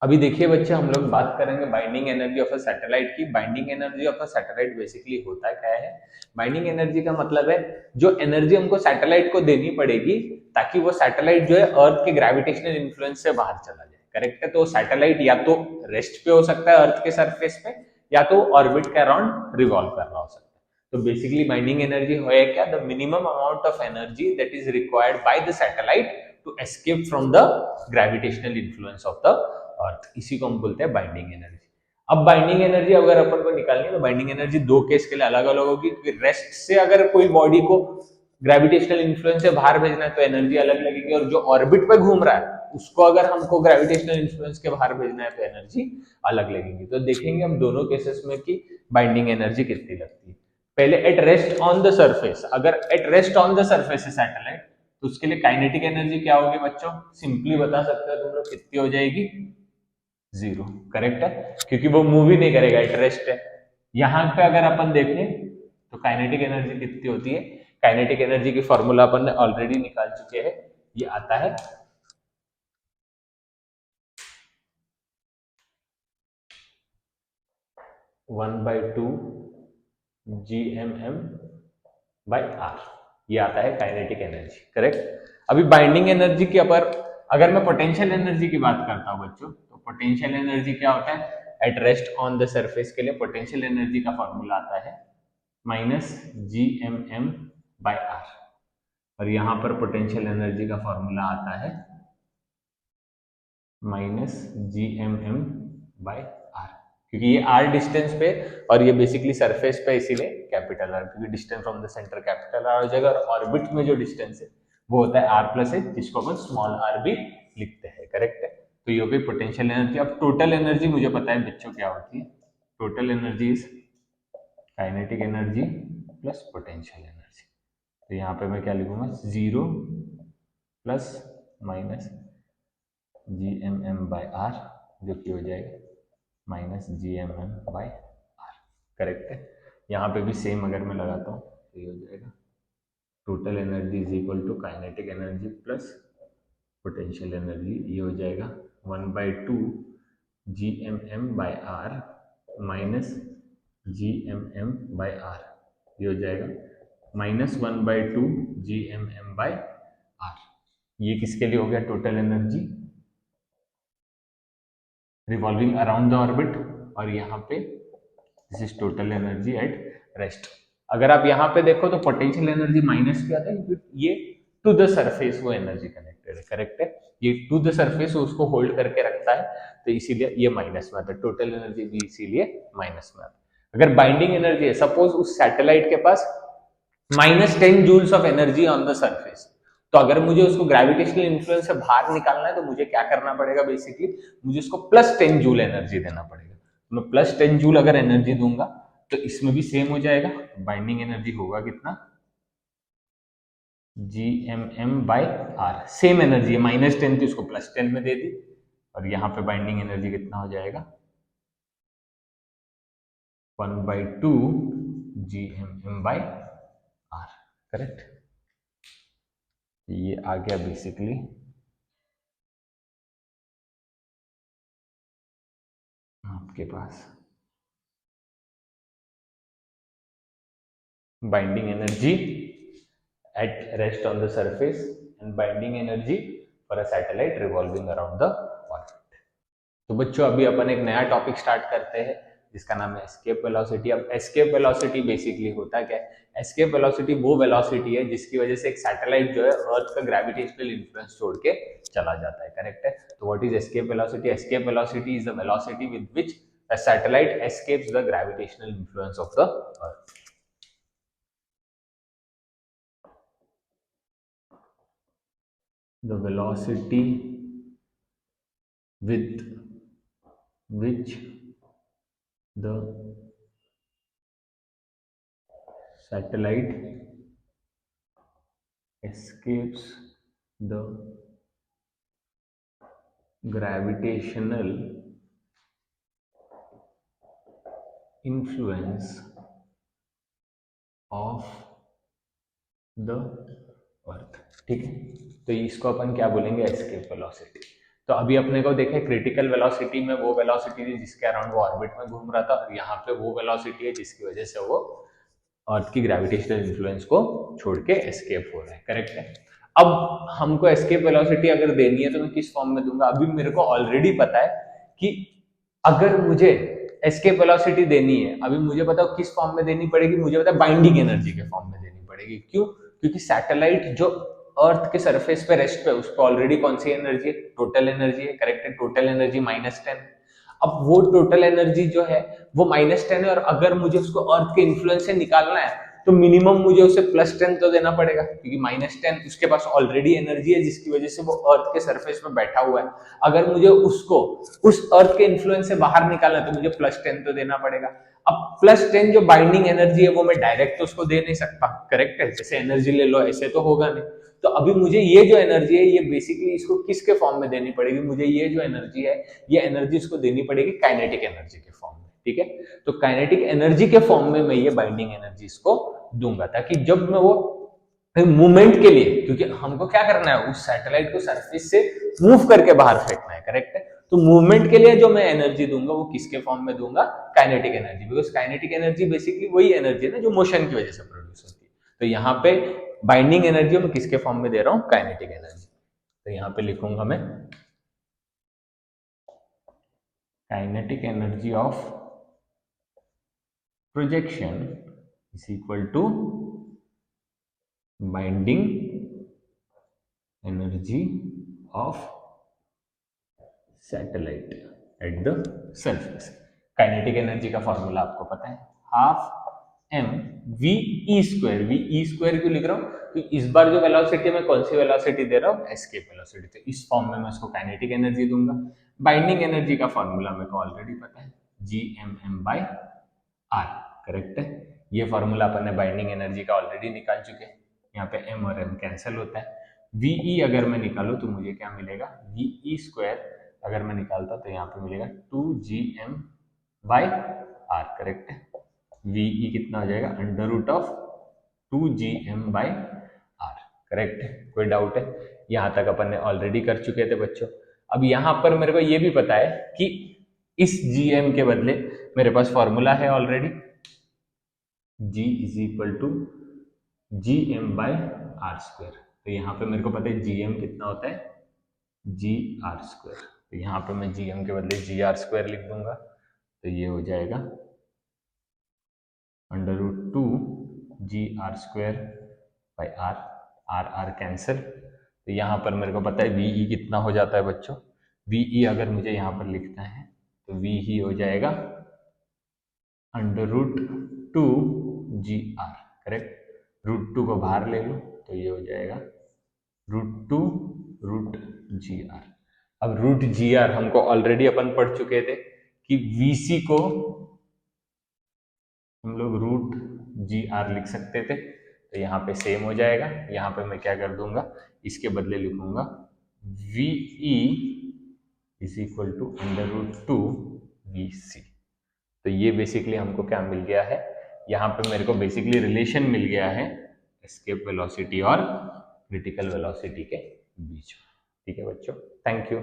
अभी देखिए बच्चे, हम लोग बात करेंगे binding energy of a satellite की। Binding energy of a satellite basically होता क्या है? बाइंडिंग एनर्जी का मतलब है जो एनर्जी हमको सैटेलाइट को देनी पड़ेगी ताकि वो सैटेलाइट जो है अर्थ के ग्रेविटेशनल इन्फ्लुएंस से बाहर चला जाए। करेक्ट है? तो सैटेलाइट या तो रेस्ट पे हो सकता है अर्थ के सरफेस पे, या तो ऑर्बिट के अराउंड रिवॉल्व कर रहा हो सकता है। तो बेसिकली बाइंडिंग एनर्जी है क्या? The minimum amount of energy that is required by the satellite to escape from the gravitational influence of the earth. इसी को हम बोलते हैं बाइंडिंग एनर्जी। अब बाइंडिंग एनर्जी अगर अपन को निकालनी है तो बाइंडिंग एनर्जी दो केस के लिए अलग अलग होगी। रेस्ट से अगर कोई बॉडी को ग्रेविटेशनल इन्फ्लुएंस से बाहर भेजना है तो एनर्जी अलग लगेगी, और जो ऑर्बिट पे घूम रहा है उसको अगर हमको ग्रेविटेशनल इन्फ्लुएंस के बाहर भेजना है तो एनर्जी अलग लगेगी। तो देखेंगे हम दोनों केसेस में कि बाइंडिंग एनर्जी कितनी लगती है। पहले at rest on the surface, अगर at rest on the surface है सैटेलाइट तो उसके लिए काइनेटिक एनर्जी क्या होगी बच्चों? सिंपली बता सकते हो तुम लोग, कितनी हो जाएगी? जीरो। करेक्ट है, क्योंकि वो मूव ही नहीं करेगा, एट रेस्ट है। यहां पे अगर अपन देखें तो काइनेटिक एनर्जी कितनी होती है? काइनेटिक एनर्जी की फॉर्मूला अपन ने ऑलरेडी निकाल चुके हैं। ये आता है 1/2 GMM बाई आर। ये आता है काइनेटिक एनर्जी। करेक्ट। अभी बाइंडिंग एनर्जी के ऊपर अगर मैं पोटेंशियल एनर्जी की बात करता हूं बच्चों, तो पोटेंशियल एनर्जी क्या होता है? Eight rest on the surface के लिए पोटेंशियल एनर्जी का फॉर्मूला आता है -GMM/r। और यहां पर पोटेंशियल एनर्जी का फॉर्मूला आता है -GMM/r, क्योंकि ये r डिस्टेंस पे और ये बेसिकली सरफेस पे, इसीलिए कैपिटल आर, क्योंकि distance from the centre capital R हो जाएगा, और ऑर्बिट में जो डिस्टेंस है वो होता है r+h, जिसको अपन स्मॉल r भी लिखते हैं। करेक्ट है? तो ये हो गई पोटेंशियल एनर्जी। अब टोटल एनर्जी मुझे पता है बच्चों क्या होती है। Total energy is kinetic energy plus potential energy. तो यहाँ पे मैं क्या लिखूंगा? 0 प्लस माइनस GMM/r, जो कि हो जाएगा -GMM/r। करेक्ट है? यहाँ पे भी सेम अगर मैं लगाता हूँ तो ये हो जाएगा total energy is equal to kinetic energy plus potential energy. ये हो जाएगा 1/2 GMM/r -GMM/r। ये हो जाएगा -1/2 GMM/r। ये किसके लिए हो गया? Total energy revolving around the orbit, और यहाँ पे this is total energy at rest. अगर आप यहाँ पे देखो तो पोटेंशियल एनर्जी माइनस क्या आता है, क्योंकि ये टू द सरफेस वो एनर्जी कनेक्टेड है। करेक्ट है? ये टू द सरफेस उसको होल्ड करके रखता है, तो इसीलिए ये माइनस में आता है। टोटल एनर्जी भी इसीलिए माइनस में आता है। अगर बाइंडिंग एनर्जी है, सपोज उस सैटेलाइट के पास -10 joules of energy on the surface, तो अगर मुझे उसको ग्रेविटेशनल इन्फ्लुएंस से बाहर निकालना है तो मुझे क्या करना पड़ेगा? बेसिकली मुझे उसको +10 जूल एनर्जी देना पड़ेगा। तो मैं +10 जूल अगर एनर्जी दूंगा तो इसमें भी सेम हो जाएगा। बाइंडिंग एनर्जी होगा कितना? GMM/r। सेम एनर्जी है, -10 थी उसको +10 में दे दी, और यहाँ पे बाइंडिंग एनर्जी कितना हो जाएगा? 1/2 GMM/r। करेक्ट? ये आ गया बेसिकली आपके पास binding energy at rest on the surface and binding energy for a satellite revolving around the orbit। तो बच्चों, अभी अपन एक नया टॉपिक स्टार्ट करते हैं जिसका नाम है एस्केप वेलोसिटी। अब एस्केप वेलोसिटी बेसिकली होता क्या है? एस्केप वेलोसिटी वो वेलोसिटी है जिसकी वजह से एक सैटेलाइट जो है अर्थ का ग्रेविटेशनल इन्फ्लुएंस छोड़ के चला जाता है। करेक्ट है? तो what is escape velocity? Escape velocity is the velocity with which a satellite escapes the gravitational influence of the earth। The velocity with which the satellite escapes the gravitational influence of the अर्थ। ठीक है? तो इसको अपन क्या बोलेंगे? Escape velocity. तो अभी अपने को देखे क्रिटिकल वेलोसिटी में वो वेलोसिटी थी जिसके अराउंड वो ऑर्बिट में घूम रहा था, और यहाँ पे वो वेलोसिटी है जिसकी वजह से वो अर्थ की ग्रेविटेशनल इन्फ्लुएंस को छोड़ के एस्केप हो रहा है। करेक्ट है। अब हमको एस्केप वेलोसिटी अगर देनी है तो मैं किस फॉर्म में दूंगा? अभी मेरे को ऑलरेडी पता है कि अगर मुझे एस्केप वेलोसिटी देनी है, अभी मुझे बताओ किस फॉर्म में देनी पड़ेगी? मुझे पता है बाइंडिंग एनर्जी के फॉर्म में देनी पड़ेगी। क्यों? क्योंकि सैटेलाइट जो अर्थ के सरफेस पे रेस्ट पे, उस पर ऑलरेडी कौन सी एनर्जी है? टोटल एनर्जी है। करेक्ट है। Total energy -10। अब वो टोटल एनर्जी जो है वो -10 है, और अगर मुझे उसको अर्थ के इन्फ्लुएंस से निकालना है तो मिनिमम मुझे उसे +10 तो देना पड़ेगा, क्योंकि -10 उसके पास ऑलरेडी एनर्जी है जिसकी वजह से वो अर्थ के सरफेस पे बैठा हुआ है। अगर मुझे उसको उस अर्थ के इन्फ्लुएंस से बाहर निकालना है तो मुझे +10 तो देना पड़ेगा। अब +10 जो बाइंडिंग एनर्जी है वो मैं डायरेक्ट तो उसको दे नहीं सकता। करेक्ट है। जैसे एनर्जी ले लो ऐसे तो होगा नहीं। तो अभी मुझे ये जो एनर्जी है ये बेसिकली इसको किसके फॉर्म में देनी पड़ेगी? मुझे ये जो एनर्जी है ये एनर्जी इसको देनी पड़ेगी काइनेटिक एनर्जी के फॉर्म में। ठीक है। तो काइनेटिक एनर्जी के फॉर्म में मैं ये बाइंडिंग एनर्जी इसको दूंगा, ताकि जब मैं वो मूवमेंट के लिए, क्योंकि हमको क्या करना है, उस सैटेलाइट को सरफेस से मूव करके बाहर फेंकना है। करेक्ट है। तो मूवमेंट के लिए जो मैं एनर्जी दूंगा वो किसके फॉर्म में दूंगा? Kinetic energy. Because kinetic energy basically वही एनर्जी है ना जो मोशन की वजह से प्रोड्यूस होती है। तो यहाँ पे बाइंडिंग एनर्जी मैं किसके फॉर्म में दे रहा हूँ? Kinetic energy. तो यहाँ पे लिखूंगा मैं kinetic energy of projection is equal to binding energy of satellite at the surface. Kinetic energy का फॉर्मूला आपको पता है, half m v e square. v e square क्यों लिख रहा हूँ? तो इस बार जो वेलोसिटी मैं कौन सी वेलोसिटी दे रहा हूँ? Escape velocity. तो इस फॉर्म में मैं इसको काइनेटिक एनर्जी दूंगा। बाइंडिंग एनर्जी का फॉर्मूला मेरे को ऑलरेडी पता है, gmm/r। करेक्ट है। ये फॉर्मूला अपन ने बाइंडिंग एनर्जी का ऑलरेडी निकाल चुके हैं। यहाँ पे m और m कैंसिल होता है। ve अगर मैं निकालू तो मुझे क्या मिलेगा? ve स्क्वायर अगर मैं निकालता तो यहाँ पे मिलेगा 2gm/r। करेक्ट है। ve कितना हो जाएगा? √2gm/r। करेक्ट है। कोई डाउट है? यहां तक अपन ने ऑलरेडी कर चुके थे बच्चों। अब यहां पर मेरे को ये भी पता है कि इस gm के बदले मेरे पास फॉर्मूला है already, g is equal to gm/r²। तो यहाँ पे मेरे को पता है gm कितना होता है? gr²। तो यहाँ पे मैं gm के बदले gr² लिख दूंगा। तो ये हो जाएगा √2gr²/r। r cancel. तो यहाँ पर मेरे को पता है ve कितना हो जाता है बच्चों? ve अगर मुझे यहाँ पर लिखना है तो ve हो जाएगा √2gr। करेक्ट। √2 को बाहर ले लो तो ये हो जाएगा √2√gr। अब √gr हमको ऑलरेडी अपन पढ़ चुके थे कि vc को हम लोग √gr लिख सकते थे। तो यहाँ पे सेम हो जाएगा। यहाँ पे मैं क्या कर दूंगा? इसके बदले लिखूंगा ve is equal to √2vc। तो ये बेसिकली हमको क्या मिल गया है? यहाँ पे मेरे को बेसिकली रिलेशन मिल गया है एस्केप वेलोसिटी और क्रिटिकल वेलोसिटी के बीच में। ठीक है बच्चों, थैंक यू।